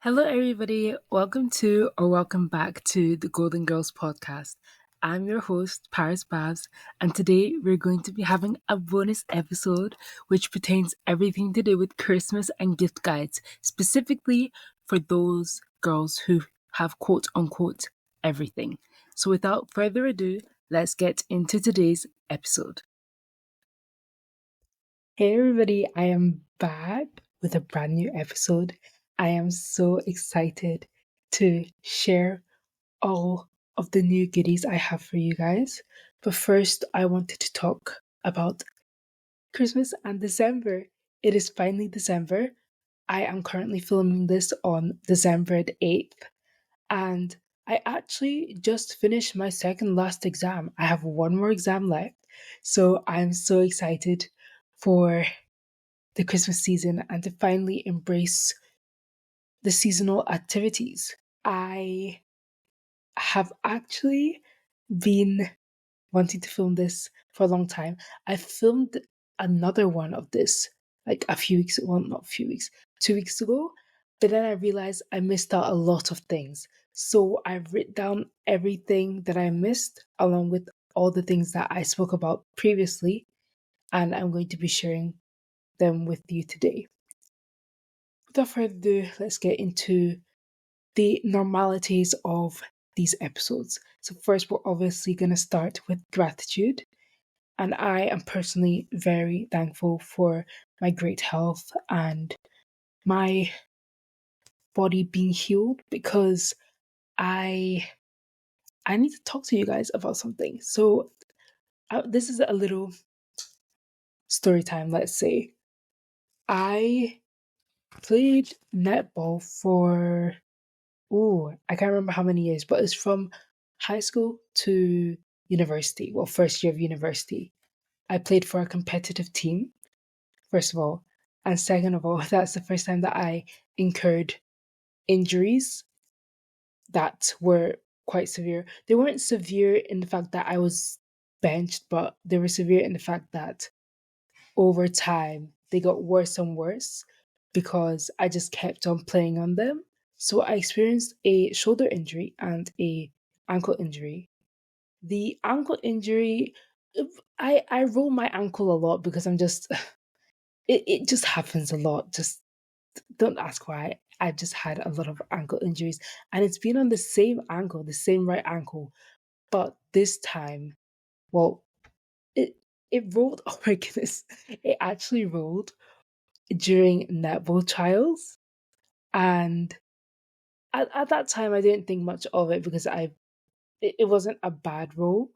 Hello, everybody. Welcome to or welcome back to the Golden Girls podcast. I'm your host, Paris Babs, and today we're going to be having a bonus episode which pertains everything to do with Christmas and gift guides, specifically for those girls who have quote unquote everything. So, without further ado, let's get into today's episode. Hey everybody, I am back with a brand new episode. I am so excited to share all of the new goodies I have for you guys. But first, I wanted to talk about Christmas and December. It is finally December. I am currently filming this on December the 8th, and I actually just finished my second last exam. I have one more exam left, so I'm so excited for the Christmas season and to finally embrace the seasonal activities. I have actually been wanting to film this for a long time. I filmed another one of this like a few weeks, well, not a few weeks, 2 weeks ago. But then I realized I missed out a lot of things. So I've written down everything that I missed along with all the things that I spoke about previously. And I'm going to be sharing them with you today. Without further ado, let's get into the normalities of these episodes. So, first, we're obviously going to start with gratitude. And I am personally very thankful for my great health and my body being healed because I I need to talk to you guys about something. So, this is a little story time, let's say. I played netball for I can't remember how many years, but it's from high school to university. Well, first year of university. I played for a competitive team, first of all. And second of all, that's the first time that I incurred injuries that were quite severe. They weren't severe in the fact that I was benched, but they were severe in the fact that over time they got worse and worse because I just kept on playing on them. So I experienced a shoulder injury and a ankle injury. The ankle injury, I roll my ankle a lot because I'm just it just happens a lot. Just don't ask why. I've just had a lot of ankle injuries and it's been on the same ankle, the same right ankle. But this time, well, it it rolled. Oh my goodness. It actually rolled during netball trials. And at that time, I didn't think much of it because it wasn't a bad role,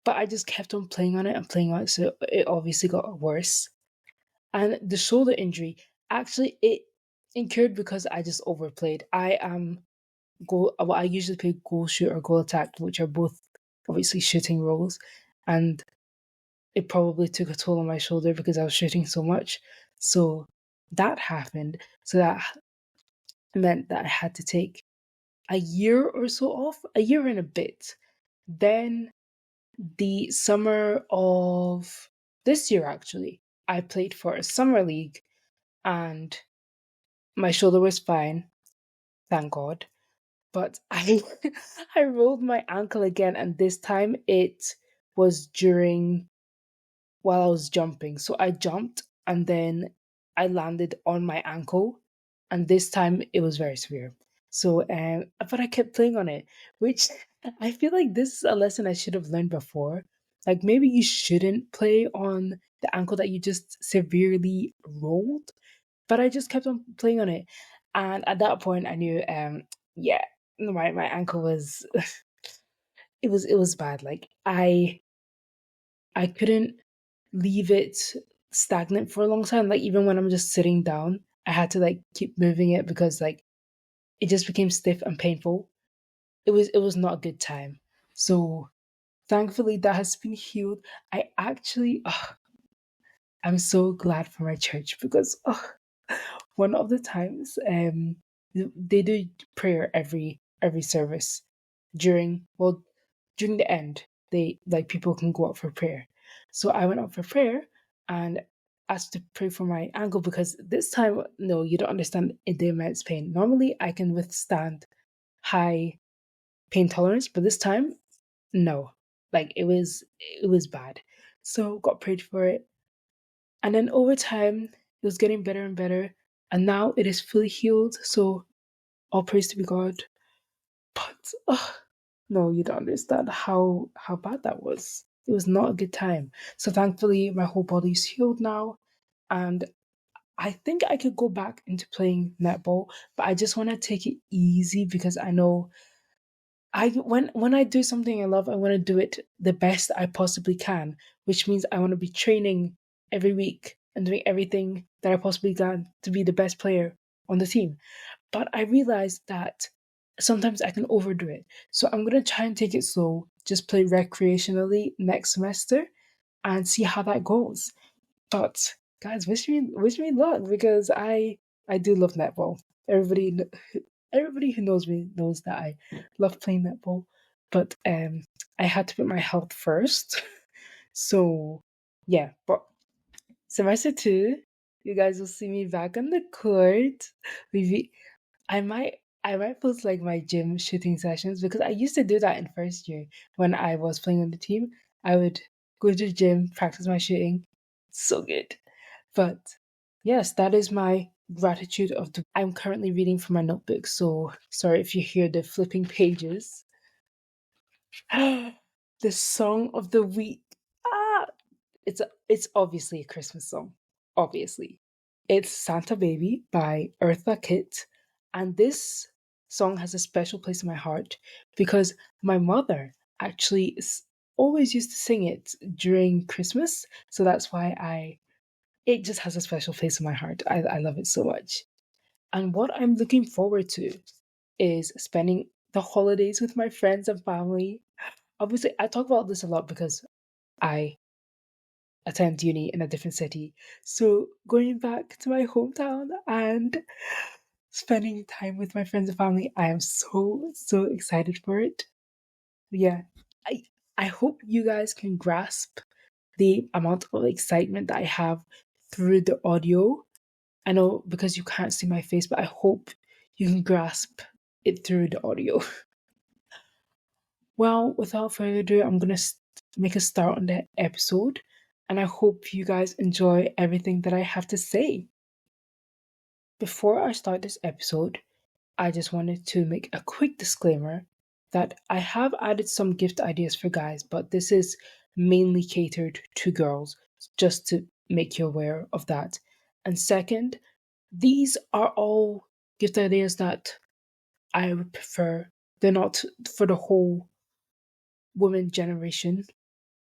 but I just kept on playing on it and playing on it. So it obviously got worse. And the shoulder injury, actually, it incurred because I just overplayed. I am well, I usually play goal shoot or goal attack, which are both obviously shooting roles. And it probably took a toll on my shoulder because I was shooting so much. So that happened. So that meant that I had to take a year or so off, a year and a bit. Then the summer of this year, actually, I played for a summer league and my shoulder was fine, thank God. But I I rolled my ankle again, and this time it was during while I was jumping. So I jumped and then I landed on my ankle, and this time it was very severe. So, but I kept playing on it, which I feel like this is a lesson I should have learned before. Like maybe you shouldn't play on the ankle that you just severely rolled, but I just kept on playing on it, and at that point I knew, yeah, my ankle was it was bad. Like I couldn't leave it stagnant for a long time. Like even when I'm just sitting down, I had to like keep moving it because like it just became stiff and painful. It was not a good time. So thankfully that has been healed. I actually I'm so glad for my church because one of the times they do prayer every service during the end they like people can go out for prayer. So I went out for prayer and asked to pray for my ankle because this time, no, you don't understand the immense pain. Normally, I can withstand high pain tolerance, but this time, no. Like it was bad. So got prayed for it. And then over time, it was getting better and better. And now it is fully healed. So all praise to be God. But no, you don't understand how bad that was. It was not a good time. So thankfully my whole body's healed now. And I think I could go back into playing netball, but I just want to take it easy because I know when I do something I love, I want to do it the best I possibly can, which means I want to be training every week and doing everything that I possibly can to be the best player on the team. But I realized that sometimes I can overdo it. So I'm gonna try and take it slow, just play recreationally next semester and see how that goes. But guys, wish me luck because I do love netball. Everybody who knows me knows that I love playing netball. But I had to put my health first. So yeah, but semester two, you guys will see me back on the court. We I might post like my gym shooting sessions because I used to do that in first year when I was playing on the team. I would go to the gym, practice my shooting. So good. But yes, that is my gratitude of the I'm currently reading from my notebook, so sorry if you hear the flipping pages. The song of the week. Ah, it's obviously a Christmas song. Obviously. It's Santa Baby by Eartha Kitt, and this song has a special place in my heart because my mother actually always used to sing it during Christmas, so that's why I it just has a special place in my heart. I love it so much. And what I'm looking forward to is spending the holidays with my friends and family. Obviously, I talk about this a lot because I attend uni in a different city. So going back to my hometown and spending time with my friends and family, I am so excited for it. Yeah. I I hope you guys can grasp the amount of excitement that I have through the audio. I know because you can't see my face, but I hope you can grasp it through the audio. Well, without further ado, I'm gonna make a start on the episode, and I hope you guys enjoy everything that I have to say. Before I start this episode, I just wanted to make a quick disclaimer that I have added some gift ideas for guys, but this is mainly catered to girls, just to make you aware of that. And second, these are all gift ideas that I would prefer. They're not for the whole women generation,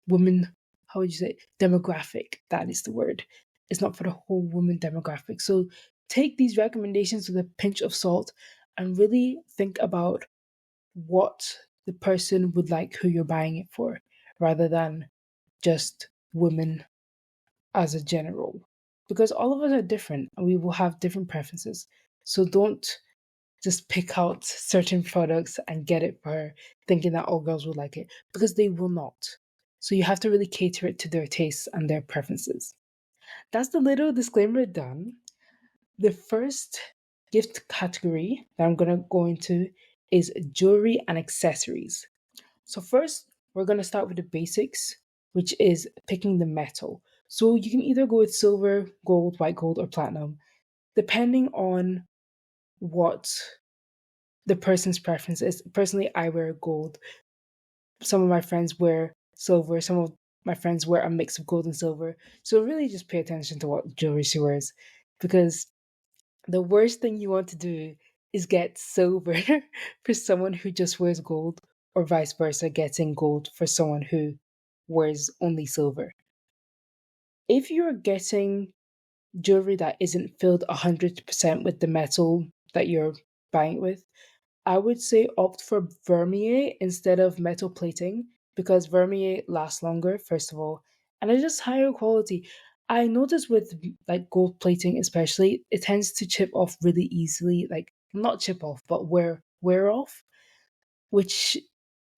women, how would you say, demographic. That is the word. It's not for the whole woman demographic. So take these recommendations with a pinch of salt and really think about what the person would like who you're buying it for, rather than just women as a general. Because all of us are different and we will have different preferences. So don't just pick out certain products and get it for her, thinking that all girls will like it, because they will not. So you have to really cater it to their tastes and their preferences. That's the little disclaimer done. The first gift category that I'm going to go into is jewelry and accessories. So, first, we're going to start with the basics, which is picking the metal. So, you can either go with silver, gold, white gold, or platinum, depending on what the person's preference is. Personally, I wear gold. Some of my friends wear silver. Some of my friends wear a mix of gold and silver. So, really just pay attention to what jewelry she wears, because the worst thing you want to do is get silver for someone who just wears gold, or vice versa, getting gold for someone who wears only silver. If you're getting jewelry that isn't filled 100% with the metal that you're buying it with, I would say opt for vernier instead of metal plating, because vernier lasts longer, first of all, and it's just higher quality. I noticed with like gold plating especially, it tends to chip off really easily, like not chip off, but wear off, which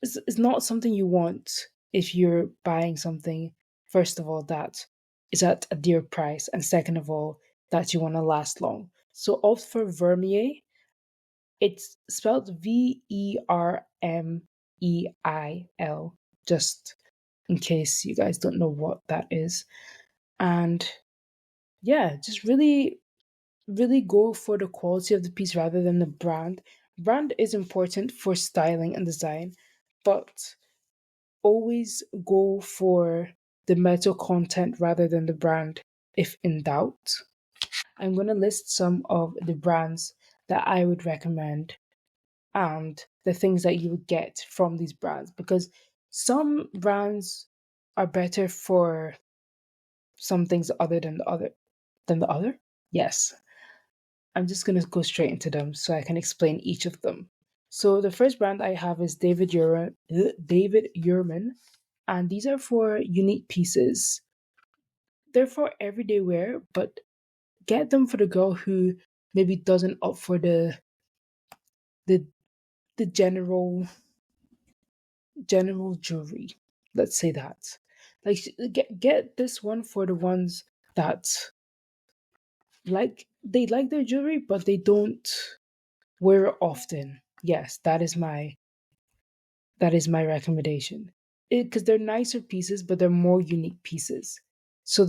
is not something you want if you're buying something, first of all, that is at a dear price, and second of all, that you want to last long. So opt for Vermeil. It's spelled Vermeil, just in case you guys don't know what that is. And yeah, just really go for the quality of the piece rather than the brand. Brand is important for styling and design, but always go for the metal content rather than the brand if in doubt. I'm going to list some of the brands that I would recommend and the things that you would get from these brands, because some brands are better for some things other than the other. Yes, I'm just going to go straight into them so I can explain each of them. So the first brand I have is David Yurman, and these are for unique pieces. They're for everyday wear, but get them for the girl who maybe doesn't opt for the the general jewelry. Let's say that. Like, get this one for the ones that they like their jewelry, but they don't wear it often. Yes, that is my recommendation. Because they're nicer pieces, but they're more unique pieces. So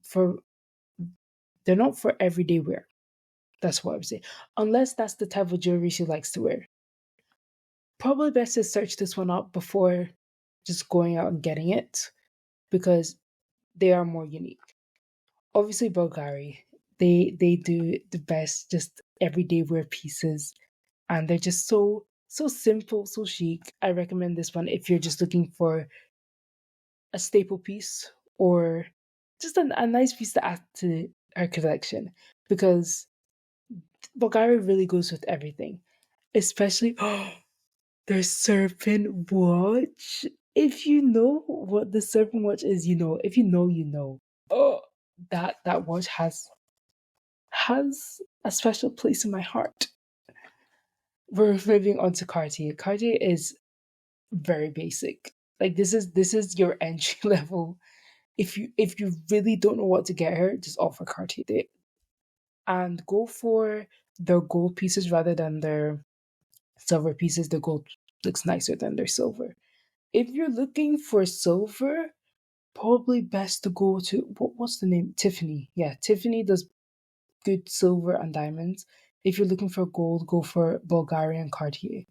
for they're not for everyday wear. That's what I would say. Unless that's the type of jewelry she likes to wear. Probably best to search this one up before just going out and getting it, because they are more unique. Obviously, Bulgari, they do the best just everyday wear pieces, and they're just so simple, so chic. I recommend this one if you're just looking for a staple piece or just a nice piece to add to our collection, because Bulgari really goes with everything, especially their serpent watch. If you know what the serpent watch is, you know. If you know, you know. Oh, that watch has a special place in my heart. We're moving on to Cartier. Cartier is very basic. Like, this is your entry level. If you really don't know what to get her, just offer Cartier and go for their gold pieces rather than their silver pieces. The gold looks nicer than their silver. If you're looking for silver, probably best to go to what's the name? Tiffany. Yeah, Tiffany does good silver and diamonds. If you're looking for gold, go for Bulgarian Cartier.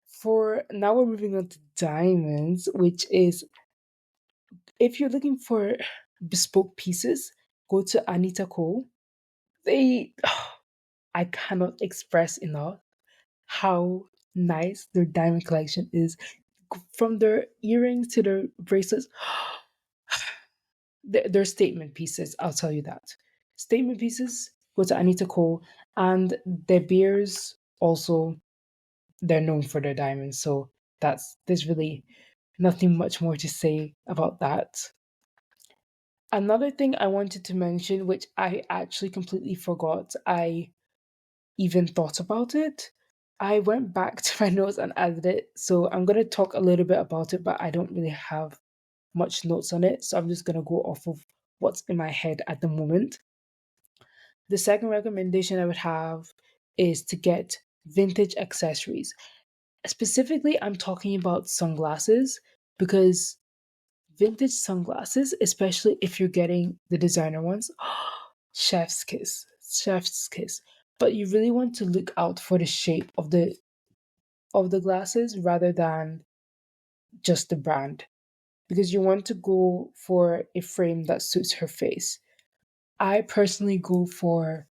For now, we're moving on to diamonds, which is if you're looking for bespoke pieces, go to Anita Cole. They, I cannot express enough how nice their diamond collection is. From their earrings to their bracelets, they're statement pieces. I'll tell you that. Statement pieces go to Anita Cole, and their beers also, they're known for their diamonds. So there's really nothing much more to say about that. Another thing I wanted to mention, which I actually completely forgot, I even thought about it. I went back to my notes and added it. So I'm going to talk a little bit about it, but I don't really have much notes on it. So I'm just going to go off of what's in my head at the moment. The second recommendation I would have is to get vintage accessories. Specifically, I'm talking about sunglasses, because vintage sunglasses, especially if you're getting the designer ones, chef's kiss, chef's kiss. But you really want to look out for the shape of the glasses rather than just the brand, because you want to go for a frame that suits her face. I personally go for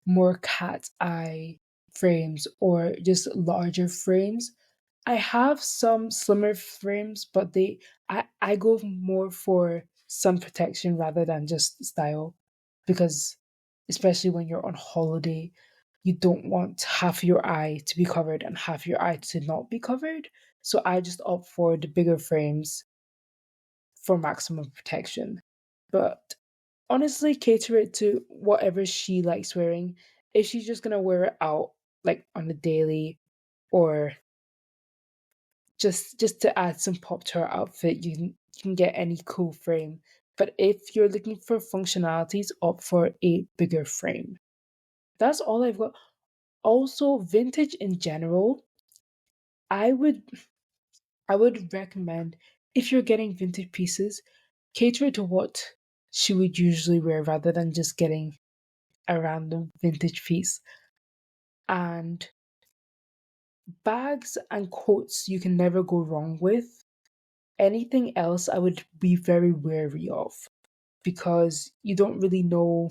more cat eye frames or just larger frames. I have some slimmer frames, but I go more for sun protection rather than just style, because especially when you're on holiday, you don't want half your eye to be covered and half your eye to not be covered. So I just opt for the bigger frames for maximum protection. But honestly, cater it to whatever she likes wearing. If she's just gonna wear it out like on a daily, or just to add some pop to her outfit, you can get any cool frame. But if you're looking for functionalities, opt for a bigger frame. That's all I've got. Also, vintage in general, I would I would recommend if you're getting vintage pieces, cater to what she would usually wear rather than just getting a random vintage piece. And bags and coats you can never go wrong with. Anything else I would be very wary of because you don't really know,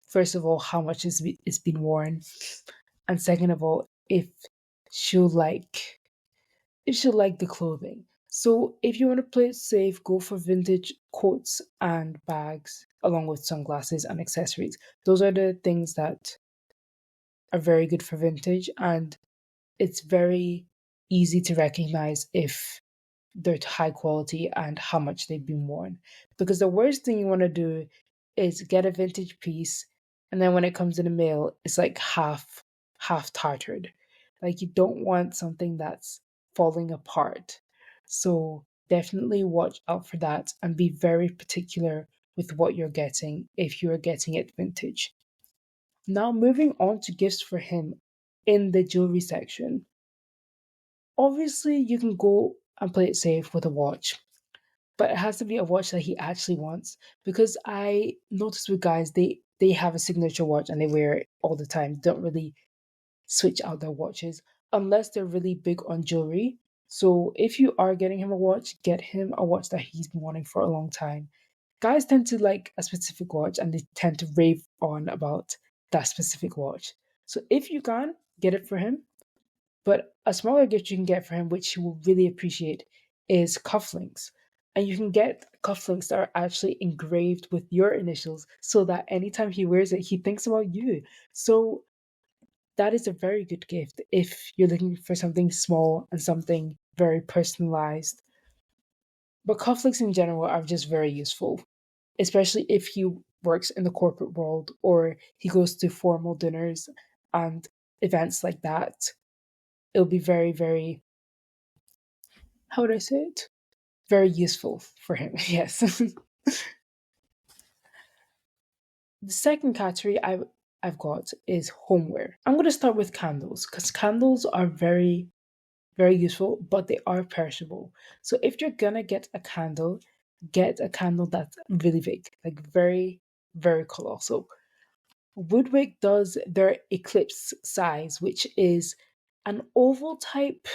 first of all, how much it's been worn, and second of all, she'll like if she'll like the clothing. So if you want to play it safe, go for vintage coats and bags along with sunglasses and accessories. Those are the things that are very good for vintage, and it's very easy to recognize if they're high quality and how much they've been worn. Because the worst thing you want to do is get a vintage piece and then when it comes in the mail, it's like half tartared. Like you don't want something that's falling apart. So definitely watch out for that and be very particular with what you're getting if you're getting it vintage. Now moving on to gifts for him in the jewelry section. Obviously, you can go and play it safe with a watch, but it has to be a watch that he actually wants. Because I notice with guys, they have a signature watch and they wear it all the time. Don't really switch out their watches unless they're really big on jewelry. So if you are getting him a watch, get him a watch that he's been wanting for a long time. Guys tend to like a specific watch and they tend to rave on about that specific watch. So if you can, get it for him. But a smaller gift you can get for him, which he will really appreciate, is cufflinks. And you can get cufflinks that are actually engraved with your initials so that anytime he wears it, he thinks about you. So that is a very good gift if you're looking for something small and something very personalized. But cufflinks in general are just very useful, especially if he works in the corporate world or he goes to formal dinners and events like that. It'll be very, very, how would I say it? Very useful for him. Yes. The second category I've got is homeware. I'm going to start with candles because candles are very very useful, but they are perishable. So if you're gonna get a candle that's really big, like very very colossal. Woodwick does their eclipse size, which is an oval type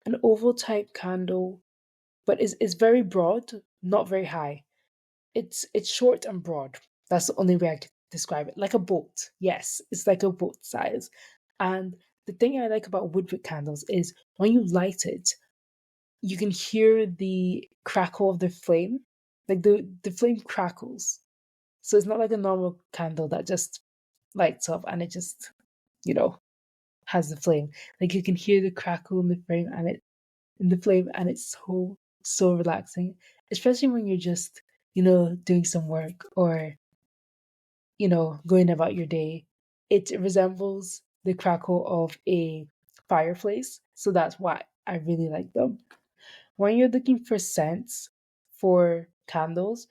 an oval type candle, but is very broad, not very high. It's short and broad. That's the only way I could describe it. Like a boat. Yes, it's like a boat size. And the thing I like about woodwick candles is when you light it, you can hear the crackle of the flame. Like the flame crackles. So it's not like a normal candle that just lights up and it just, you know, has the flame. Like you can hear the crackle in the flame and it's so relaxing, especially when you're just doing some work or going about your day. It resembles the crackle of a fireplace, so that's why I really like them. When you're looking for scents for candles,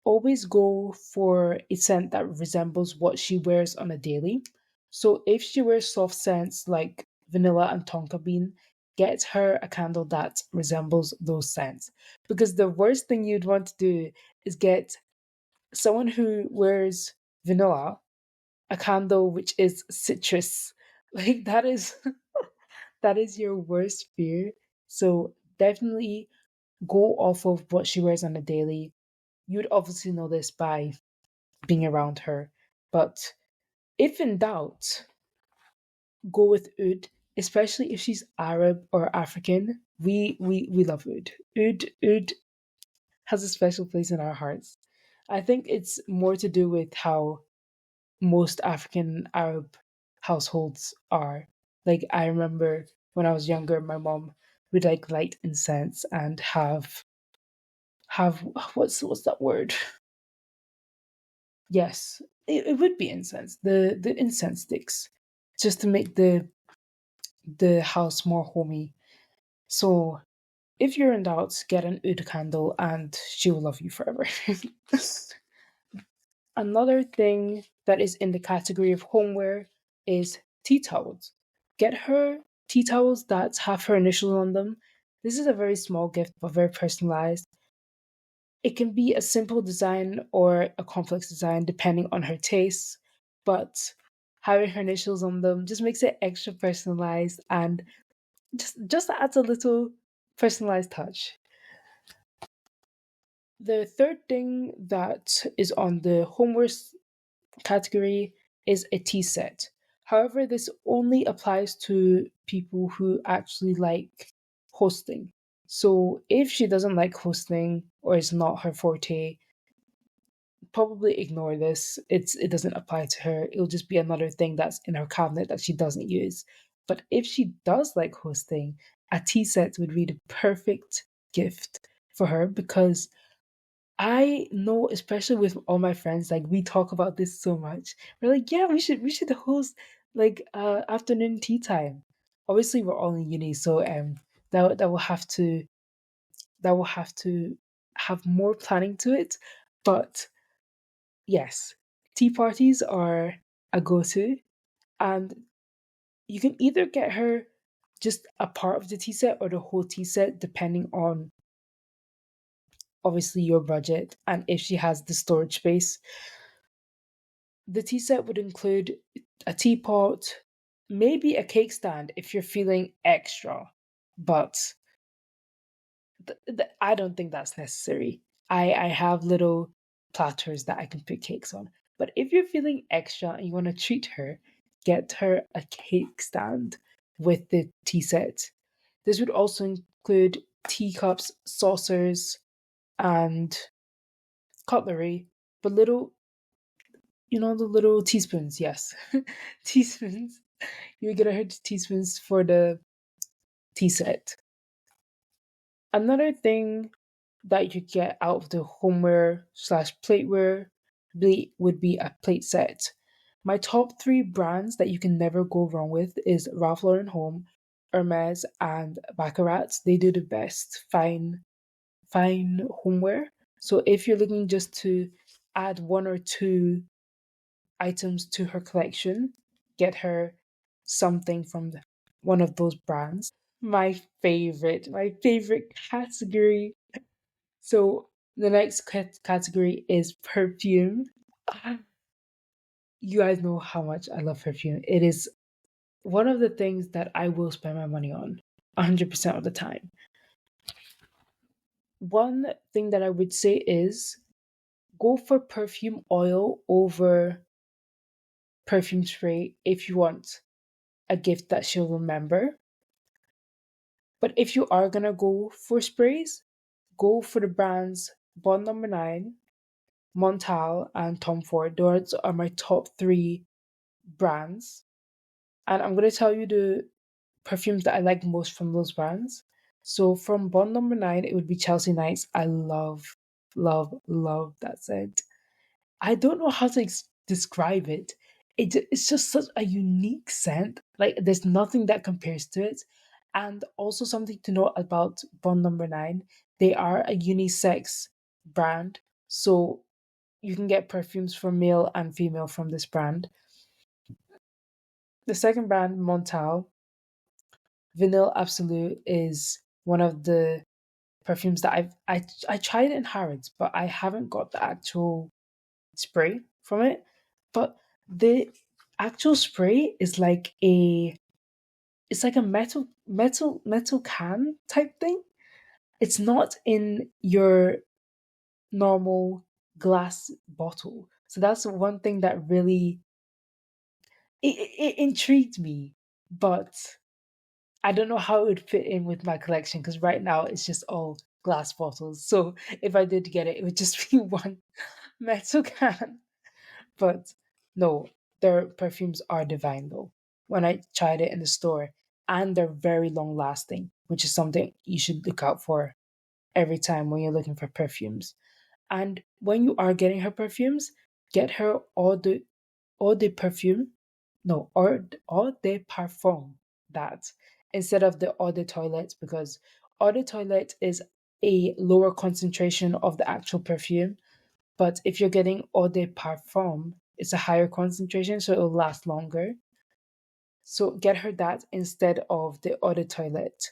always go for a scent that resembles what she wears on a daily. So if she wears soft scents like vanilla and tonka bean, get her a candle that resembles those scents. Because the worst thing you'd want to do is get someone who wears vanilla a candle which is citrus. Like that is that is your worst fear. So definitely go off of what she wears on a daily. You'd obviously know this by being around her. But if in doubt, go with oud, especially if she's Arab or African. We love oud. Oud has a special place in our hearts. I think it's more to do with how most African Arab households are. Like I remember when I was younger, my mom would like light incense and have what's that word? Yes, it would be incense. The incense sticks, just to make the house more homey. So If you're in doubt, get an oud candle and she will love you forever. Another thing that is in the category of homeware is tea towels. Get her tea towels that have her initials on them. This is a very small gift but very personalized. It can be a simple design or a complex design depending on her tastes, but having her initials on them just makes it extra personalized and just adds a little personalized touch. The third thing that is on the homeware category is a tea set. However, this only applies to people who actually like hosting. So if she doesn't like hosting or it's not her forte, probably ignore this. It doesn't apply to her. It'll just be another thing that's in her cabinet that she doesn't use. But if she does like hosting, a tea set would be the perfect gift for her because I know, especially with all my friends, like we talk about this so much. We're like, yeah, we should host like afternoon tea time. Obviously, we're all in uni, so that will have to that will have to have more planning to it. But yes, tea parties are a go-to, and you can either get her just a part of the tea set or the whole tea set, depending on obviously your budget and if she has the storage space. The tea set would include a teapot, maybe a cake stand if you're feeling extra, but I don't think that's necessary. I have little platters that I can put cakes on. But if you're feeling extra and you want to treat her, get her a cake stand with the tea set. This would also include teacups, saucers, and cutlery, but little, the little teaspoons, yes. Teaspoons. You get her teaspoons for the tea set. Another thing that you get out of the homeware slash plateware would be a plate set. My top three brands that you can never go wrong with is Ralph Lauren Home, Hermes, and Baccarat. They do the best fine homeware. So if you're looking just to add one or two items to her collection, get her something from one of those brands. My favorite category. So the next category is perfume. You guys know how much I love perfume. It is one of the things that I will spend my money on 100% of the time. One thing that I would say is go for perfume oil over perfume spray if you want a gift that she'll remember. But if you are gonna go for sprays, go for the brands Bond Number 9, Montal, and Tom Ford. Those are my top three brands. And I'm gonna tell you the perfumes that I like most from those brands. So from Bond Number 9, it would be Chelsea Nights. I love, love, love that scent. I don't know how to describe it. It's just such a unique scent. Like there's nothing that compares to it. And also something to note about Bond Number 9, they are a unisex brand. So you can get perfumes for male and female from this brand. The second brand, Montal, Vanille Absolute is one of the perfumes that I tried it in Harrods, but I haven't got the actual spray from it. But the actual spray is like a metal can type thing. It's not in your normal glass bottle. So that's one thing that really it intrigued me, but I don't know how it would fit in with my collection because right now it's just all glass bottles. So if I did get it, it would just be one metal can. But no, their perfumes are divine though. When I tried it in the store, and they're very long lasting, which is something you should look out for every time when you're looking for perfumes. And when you are getting her perfumes, get her eau de perfume, no, eau de parfum, that instead of the eau de toilette because Eau de toilette is a lower concentration of the actual perfume, but if you're getting eau de parfum, it's a higher concentration, so it'll last longer. So get her that instead of the eau de toilette.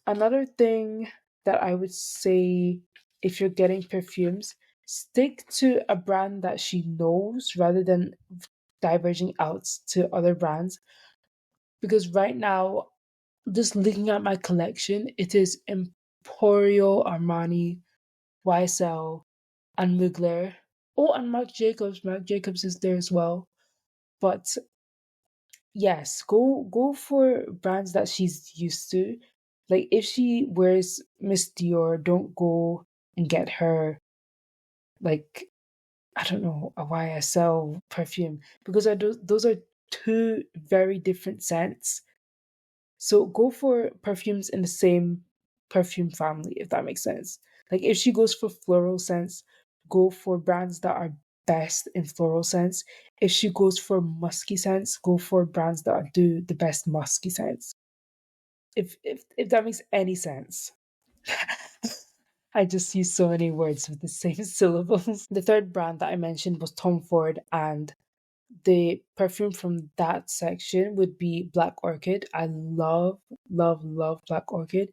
Another thing that I would say, if you're getting perfumes, stick to a brand that she knows rather than diverging out to other brands. Because right now, just looking at my collection, it is Emporio, Armani, YSL, and Mugler. Oh, and Marc Jacobs. Marc Jacobs is there as well. But yes, go for brands that she's used to. Like if she wears Miss Dior, don't go and get her like, I don't know, a YSL perfume, because those are two very different scents. So go for perfumes in the same perfume family, if that makes sense. Like if she goes for floral scents, go for brands that are best in floral scents. If she goes for musky scents, go for brands that do the best musky scents. If that makes any sense. I just use so many words with the same syllables. The third brand that I mentioned was Tom Ford, and the perfume from that section would be Black Orchid. I love, love, love Black Orchid.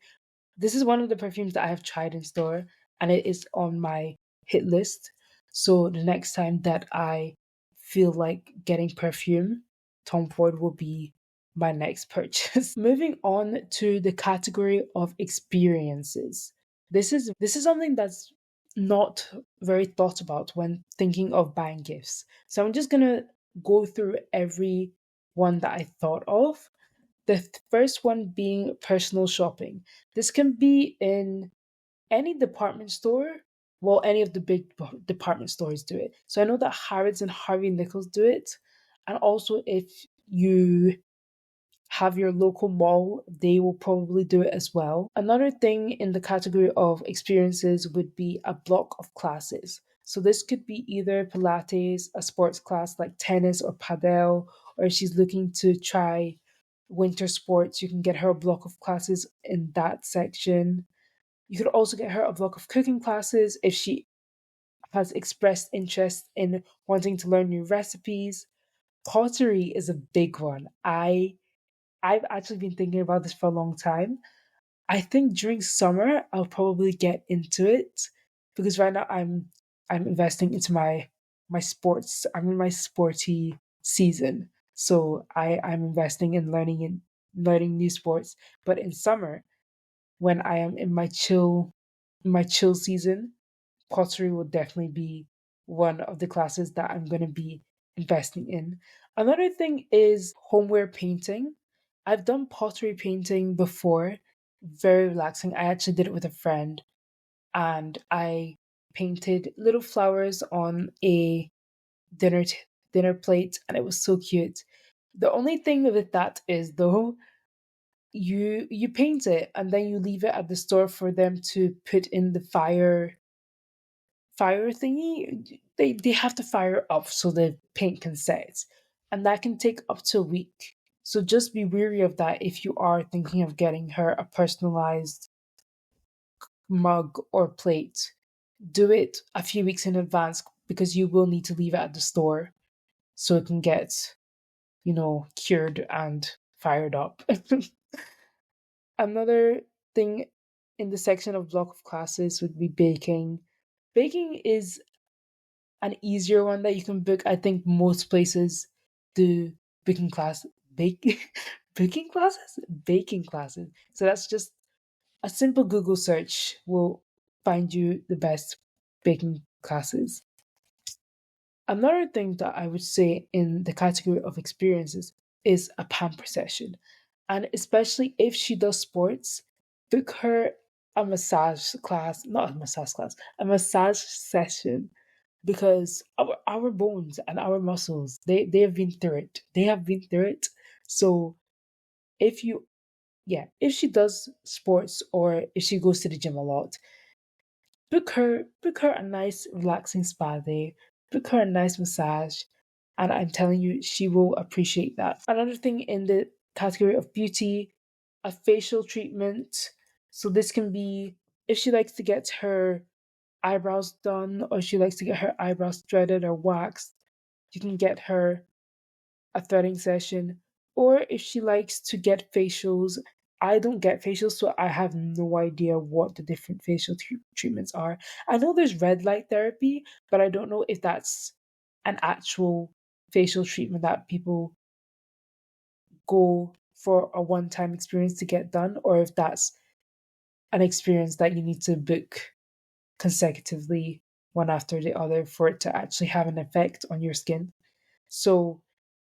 This is one of the perfumes that I have tried in store, and it is on my hit list. So the next time that I feel like getting perfume, Tom Ford will be my next purchase. Moving on to the category of experiences. This is something that's not very thought about when thinking of buying gifts. So I'm just gonna go through every one that I thought of. The first one being personal shopping. This can be in any department store. Well, any of the big department stores do it. So I know that Harrods and Harvey Nichols do it. And also, if you have your local mall, they will probably do it as well. Another thing in the category of experiences would be a block of classes. So this could be either Pilates, a sports class like tennis or padel, or if she's looking to try winter sports, you can get her a block of classes in that section. You could also get her a block of cooking classes if she has expressed interest in wanting to learn new recipes. Pottery is a big one. I've actually been thinking about this for a long time. I think during summer I'll probably get into it because right now I'm investing into my sports. I'm in my sporty season. So I'm investing in learning new sports. But in summer, when I am in my chill season, pottery will definitely be one of the classes that I'm going to be investing in. Another thing is homeware painting. I've done pottery painting before, very relaxing. I actually did it with a friend, and I painted little flowers on a dinner t- dinner plate, and it was so cute. The only thing with that is though, you paint it and then you leave it at the store for them to put in the fire thingy. They have to fire up so the paint can set, and that can take up to a week. So just be wary of that if you are thinking of getting her a personalized mug or plate. Do it a few weeks in advance because you will need to leave it at the store so it can get, cured and fired up. Another thing in the section of block of classes would be baking. Baking is an easier one that you can book. I think most places do baking class bake baking classes? Baking classes. So that's just a simple Google search will find you the best baking classes. Another thing that I would say in the category of experiences is a pamper session. And especially if she does sports, book her a massage class, not a massage class, a massage session, because our bones and our muscles, they have been through it. They have been through it. So if you if she does sports or if she goes to the gym a lot, book her a nice relaxing spa day, book her a nice massage, and I'm telling you, she will appreciate that. Another thing in the category of beauty, a facial treatment. So this can be if she likes to get her eyebrows done or she likes to get her eyebrows threaded or waxed, you can get her a threading session. Or if she likes to get facials, I don't get facials, so I have no idea what the different facial treatments are. I know there's red light therapy, but I don't know if that's an actual facial treatment that people go for a one time experience to get done, or if that's an experience that you need to book consecutively one after the other for it to actually have an effect on your skin. So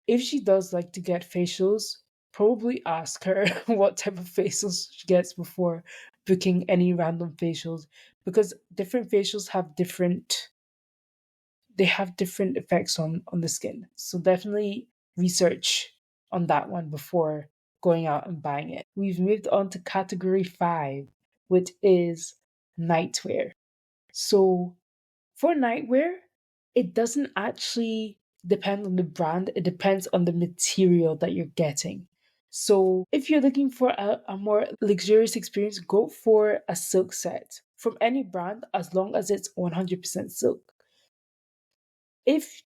if she does like to get facials, probably ask her what type of facials she gets before booking any random facials because different facials have different effects on the skin. So definitely research on that one before going out and buying it. We've moved on to category 5, which is nightwear. So for nightwear, it doesn't actually depend on the brand, it depends on the material that you're getting. So if you're looking for a more luxurious experience, go for a silk set from any brand as long as it's 100% silk. If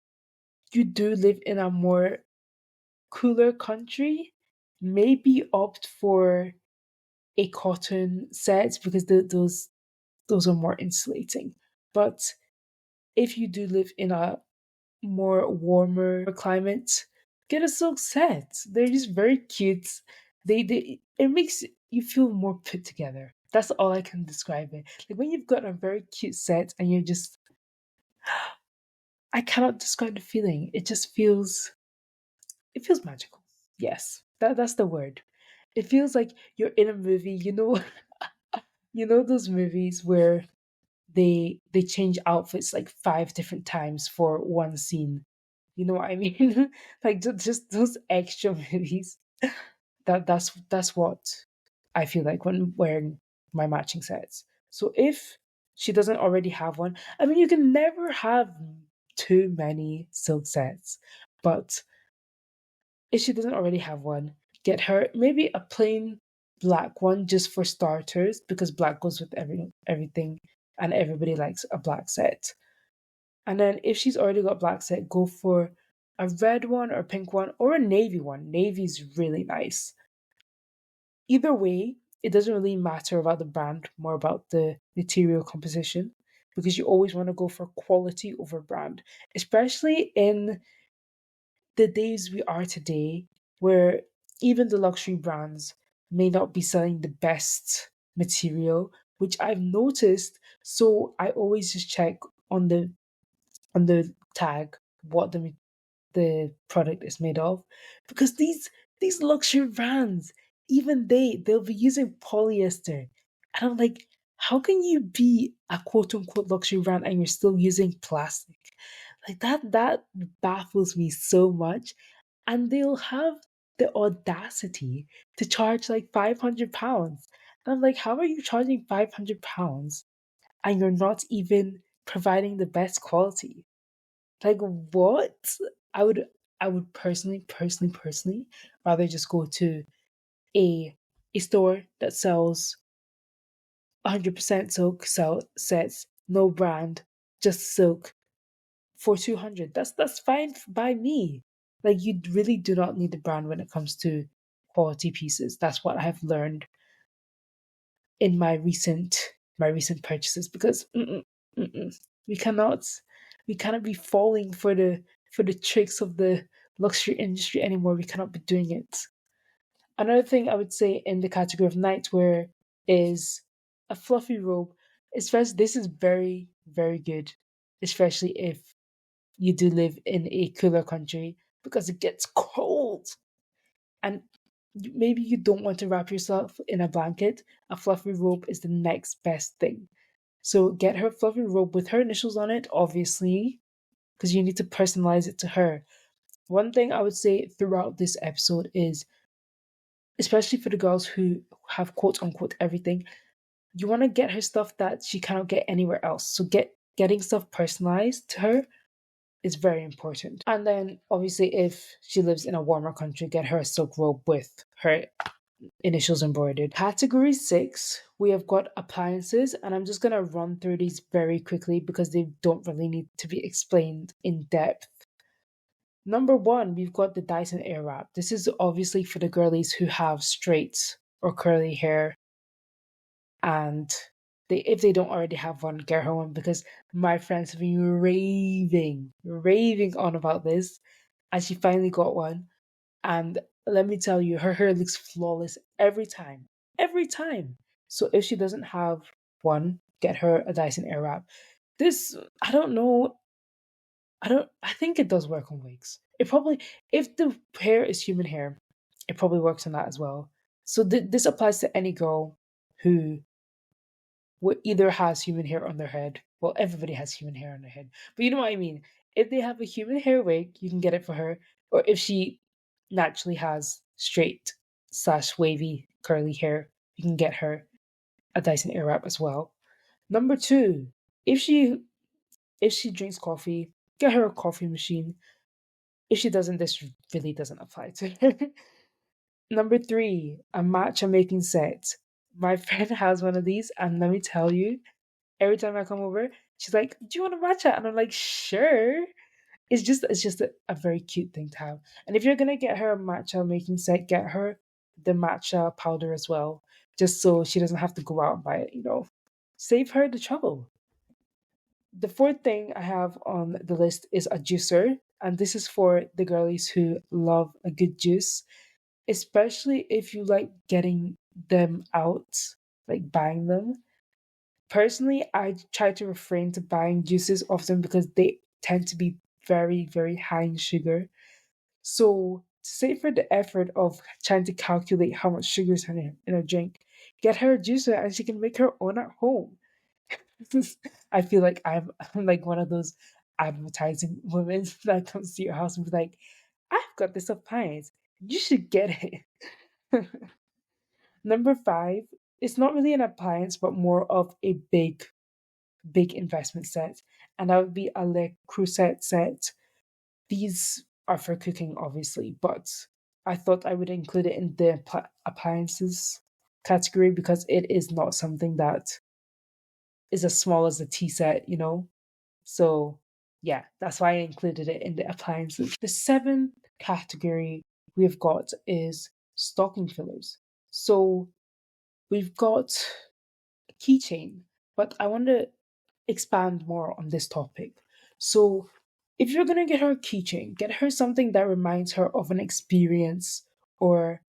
you do live in a more cooler country, maybe opt for a cotton set because those are more insulating. But if you do live in a more warmer climate, get a silk set. They're just very cute. They it makes you feel more put together. That's all I can describe it. Like when you've got a very cute set and you're just I cannot describe the feeling. It feels magical. Yes. That's the word. It feels like you're in a movie, you know those movies where they change outfits like 5 different times for one scene. You know what I mean? Like just those extra movies. That's what I feel like when wearing my matching sets. So if she doesn't already have one, I mean you can never have too many silk sets, but if she doesn't already have one, get her maybe a plain black one just for starters because black goes with everything and everybody likes a black set. And then if she's already got black set, go for a red one or a pink one or a navy one. Navy's really nice. Either way, it doesn't really matter about the brand, more about the material composition because you always want to go for quality over brand, especially in the days we are today where even the luxury brands may not be selling the best material, which I've noticed. So I always just check on the tag what the product is made of because these luxury brands, even they'll be using polyester, and I'm like, how can you be a quote unquote luxury brand and you're still using plastic? Like that baffles me so much. And they'll have the audacity to charge like £500. And I'm like, how are you charging £500 and you're not even providing the best quality? Like what? I would I would personally rather just go to a a store that sells 100% silk sets, no brand, just silk for 200. That's fine by me. Like you really do not need the brand when it comes to quality pieces. That's what I have learned in my recent purchases because mm-mm, we cannot we cannot be falling for the tricks of the luxury industry anymore. We cannot be doing it. Another thing I would say in the category of nightwear is a fluffy robe. Especially this is very very good, especially if you do live in a cooler country because it gets cold and maybe you don't want to wrap yourself in a blanket. A fluffy robe is the next best thing. So get her a fluffy robe with her initials on it, obviously, because you need to personalize it to her. One thing I would say throughout this episode is, especially for the girls who have quote unquote everything, you want to get her stuff that she cannot get anywhere else. So getting stuff personalized to her is very important. And then obviously if she lives in a warmer country, get her a silk robe with her initials embroidered. Category 6, we have got appliances, and I'm just going to run through these very quickly because they don't really need to be explained in depth. Number 1, we've got the Dyson Airwrap. This is obviously for the girlies who have straight or curly hair, and if they don't already have one, get her one, because my friends have been raving on about this, and she finally got one. And let me tell you, her hair looks flawless every time. Every time. So if she doesn't have one, get her a Dyson Airwrap. This, I don't know. I think it does work on wigs. It probably, if the hair is human hair, it probably works on that as well. So this applies to any girl who either has human hair on their head. Well, everybody has human hair on their head, but you know what I mean. If they have a human hair wig, you can get it for her. Or if she naturally has straight slash wavy curly hair, you can get her a Dyson Airwrap as well. Number 2, if she drinks coffee, get her a coffee machine. If she doesn't, this really doesn't apply to her. Number 3, a matcha making set. My friend has one of these, and let me tell you, every time I come over, she's like, "Do you want a matcha?" And I'm like, "Sure." It's just a very cute thing to have. And if you're gonna get her a matcha making set, get her the matcha powder as well, just so she doesn't have to go out and buy it. Save her the trouble. The fourth thing I have on the list is a juicer, and this is for the girlies who love a good juice, especially if you like getting them out, like buying them. Personally, I try to refrain to buying juices often because they tend to be very, very high in sugar. So, to save her the effort of trying to calculate how much sugar is in a drink, get her a juicer and she can make her own at home. I feel like I'm like one of those advertising women that comes to your house and be like, "I've got this appliance. You should get it." Number 5, it's not really an appliance, but more of a big investment set, and that would be a Le Creuset set. These are for cooking, obviously, but I thought I would include it in the appliances category because it is not something that is as small as a tea set. So, yeah, that's why I included it in the appliances. The seventh category we've got is stocking fillers. So, we've got a keychain, but I want to expand more on this topic. So, if you're gonna get her a keychain, get her something that reminds her of an experience or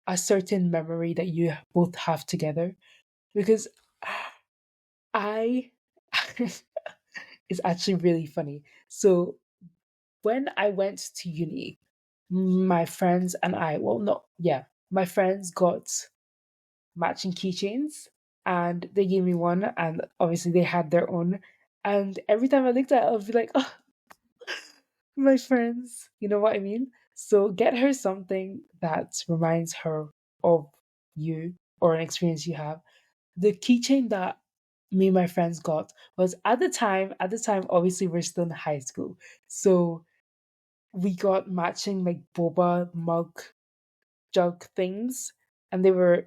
a certain memory that you both have together. Because I, it's actually really funny. So, when I went to uni, my friends and I, well, no, yeah, my friends got matching keychains and they gave me one, and obviously they had their own. And every time I looked at it, I would be like, oh, my friends, you know what I mean? So get her something that reminds her of you or an experience you have. The keychain that me and my friends got was at the time, obviously we're still in high school. So we got matching like boba mug jug things, and they were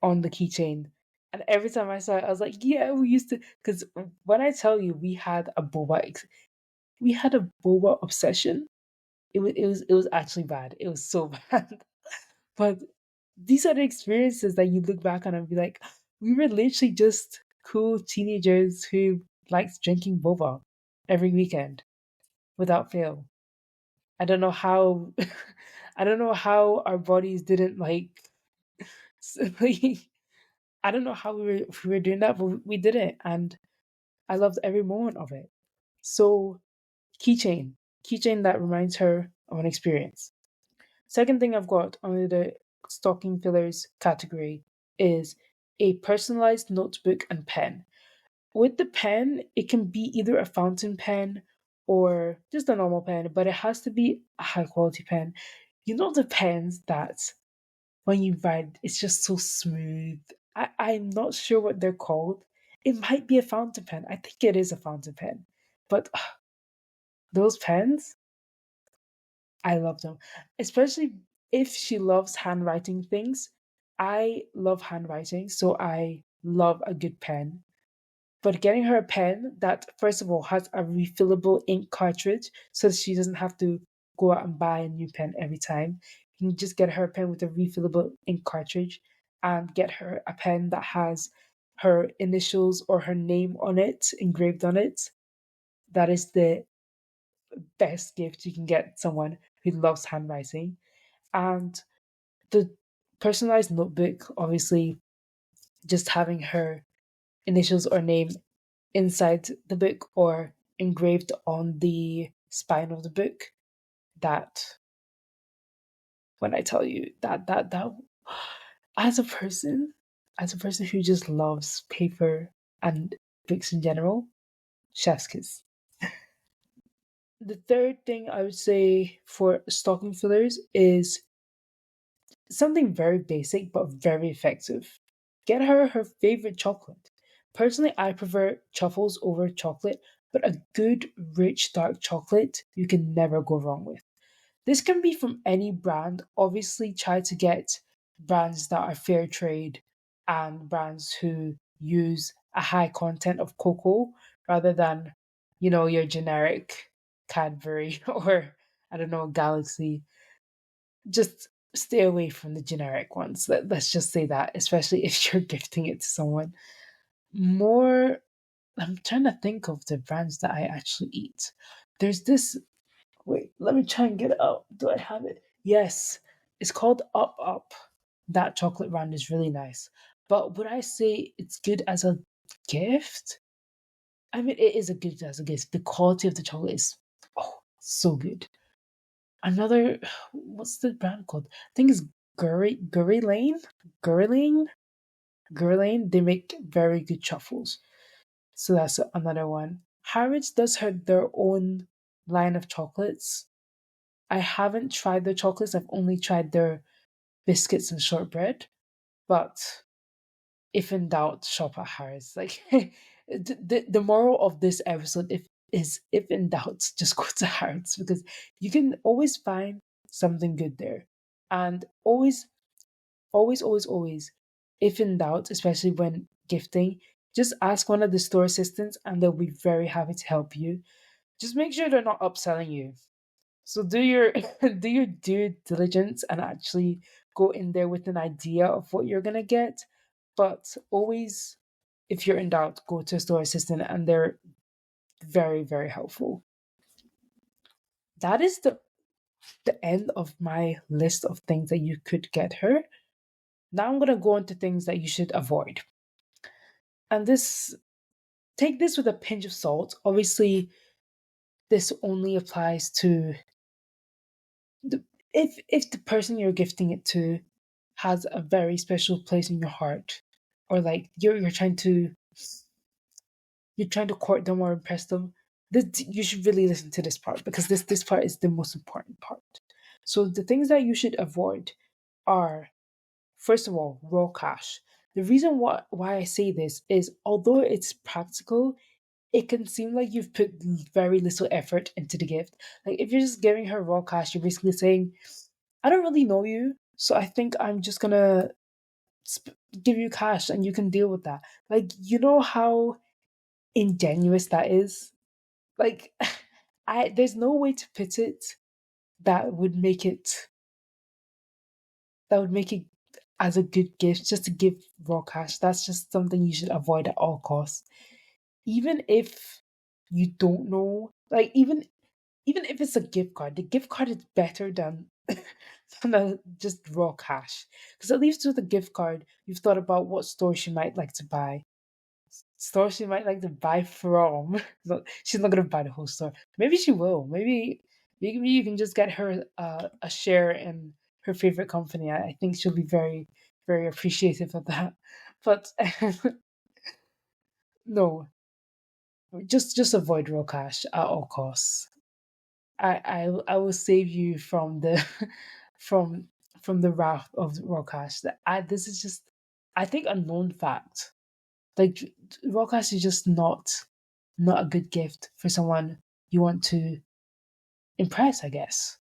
on the keychain. And every time I saw it, I was like, "Yeah, we used to." Because when I tell you, we had a boba obsession. It was actually bad. It was so bad. But these are the experiences that you look back on and be like, we were literally just cool teenagers who liked drinking boba every weekend without fail. I don't know how I don't know how our bodies didn't like I don't know how we were doing that, but we did it, and I loved every moment of it. So keychain, keychain that reminds her of an experience. Second thing I've got under the stocking fillers category is a personalized notebook and pen. With the pen, it can be either a fountain pen or just a normal pen, but it has to be a high quality pen. You know the pens that when you write, it's just so smooth. I'm not sure what they're called. It might be a fountain pen. I think it is a fountain pen. But those pens, I love them. Especially if she loves handwriting things. I love handwriting, so I love a good pen. But getting her a pen that, first of all, has a refillable ink cartridge so that she doesn't have to go out and buy a new pen every time. You can just get her a pen with a refillable ink cartridge and get her a pen that has her initials or her name on it, engraved on it. That is the best gift you can get someone who loves handwriting. And the personalized notebook, obviously, just having her initials or name inside the book or engraved on the spine of the book. That, when I tell you that as a person, as a person who just loves paper and books in general, chef's kiss. The third thing I would say for stocking fillers is something very basic but very effective. Get her favorite chocolate. Personally, I prefer truffles over chocolate, but a good, rich, dark chocolate you can never go wrong with. This can be from any brand. Obviously, try to get brands that are fair trade and brands who use a high content of cocoa rather than, your generic Cadbury or, I don't know, Galaxy. Just stay away from the generic ones. Let's just say that, especially if you're gifting it to someone. More, I'm trying to think of the brands that I actually eat. There's this, wait, let me try and get it out. Do I have it? Yes, it's called Up Up. That chocolate brand is really nice. But would I say it's good as a gift? I mean, it is a good as a gift. The quality of the chocolate is, so good. Another, what's the brand called? I think it's Gurry Lane. Gurlane, Gurlane. They make very good truffles, so that's another one. Harrods does have their own line of chocolates. I haven't tried their chocolates. I've only tried their biscuits and shortbread. But if in doubt, shop at Harrods. Like the moral of this episode, if in doubt, just go to Harrods because you can always find something good there, and always, if in doubt, especially when gifting, just ask one of the store assistants, and they'll be very happy to help you. Just make sure they're not upselling you. So do your do your due diligence and actually go in there with an idea of what you're gonna get. But always, if you're in doubt, go to a store assistant and they're very, very helpful. That is the end of my list of things that you could get her. Now I'm gonna go into things that you should avoid. And this take this with a pinch of salt. Obviously, this only applies to the if the person you're gifting it to has a very special place in your heart, or like you're trying to court them or impress them. You should really listen to this part because this part is the most important part. So the things that you should avoid are, first of all, raw cash. The reason why I say this is, although it's practical, it can seem like you've put very little effort into the gift. Like if you're just giving her raw cash, you're basically saying, I don't really know you, so I think I'm just gonna give you cash and you can deal with that. Like, you know how ingenuous that is? Like, there's no way to put it that would make it that would make it as a good gift just to give raw cash. That's just something you should avoid at all costs. Even if you don't know, like even if it's a gift card, the gift card is better than just raw cash. Because at least with a gift card, you've thought about what store she might like to buy, store she might like to buy from. She's not gonna buy the whole store. Maybe she will. Maybe you can just get her a share in her favorite company. I think she'll be very, very appreciative of that. But no, just avoid raw cash at all costs. I will save you from the from from the wrath of raw cash. That this is just, I think, a known fact. Like, raw cash is just not a good gift for someone you want to impress, I guess,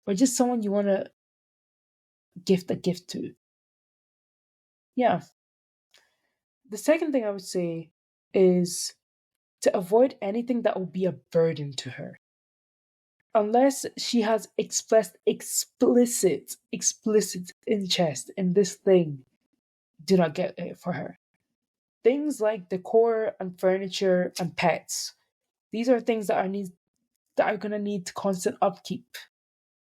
or just someone you want to gift a gift to. yeah, the second thing I would say is to avoid anything that will be a burden to her. Unless she has expressed explicit interest in this thing, do not get it for her. Things like decor and furniture and pets. These are things that are gonna need constant upkeep.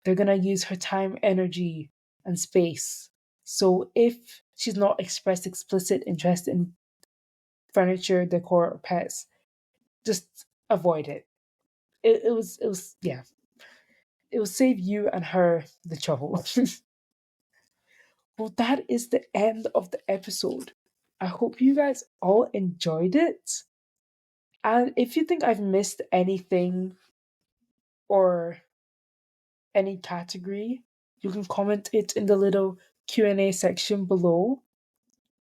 They're gonna use her time, energy, and space. So if she's not expressed explicit interest in furniture, decor, or pets, just avoid it. It was yeah. It will save you and her the trouble. Well, that is the end of the episode. I hope you guys all enjoyed it. And if you think I've missed anything or any category, you can comment it in the little Q&A section below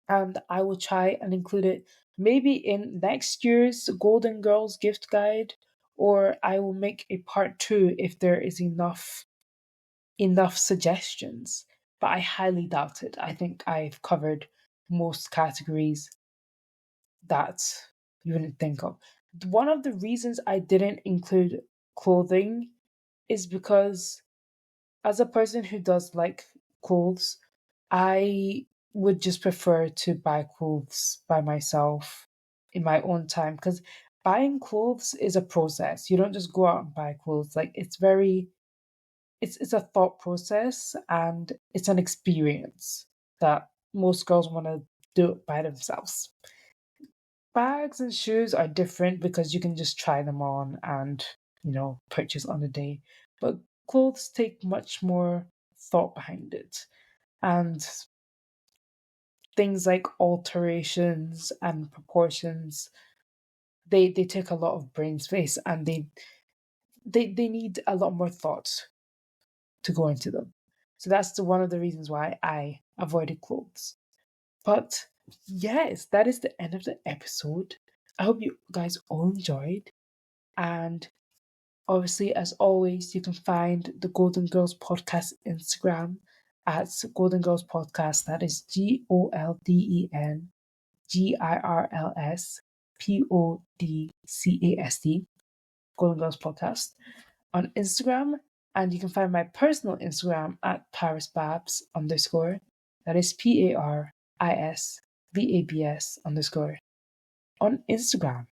and I will try and include it maybe in next year's Golden Girls gift guide, or I will make a part 2 if there is enough suggestions. But I highly doubt it. I think I've covered most categories that you wouldn't think of. One of the reasons I didn't include clothing is because as a person who does like clothes, I would just prefer to buy clothes by myself in my own time because buying clothes is a process. You don't just go out and buy clothes. Like it's a thought process and it's an experience that most girls want to do it by themselves. Bags and shoes are different because you can just try them on and, purchase on the day. But clothes take much more thought behind it. And things like alterations and proportions, they take a lot of brain space and they need a lot more thought to go into them. So that's one of the reasons why I avoided clothes. But yes, that is the end of the episode. I hope you guys all enjoyed. And obviously, as always, you can find the Golden Girls Podcast Instagram at Golden Girls Podcast. That is GOLDENGIRLS Golden Girls Podcast on Instagram. And you can find my personal Instagram at ParisBabs _ That is ParisBabs _ on Instagram.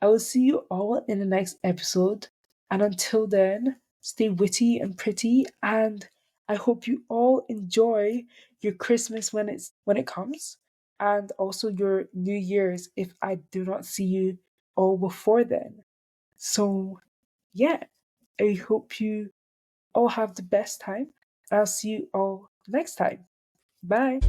I will see you all in the next episode. And until then, stay witty and pretty. And I hope you all enjoy your Christmas when it comes, and also your New Year's if I do not see you all before then. So yeah, I hope you all have the best time. I'll see you all next time. Bye.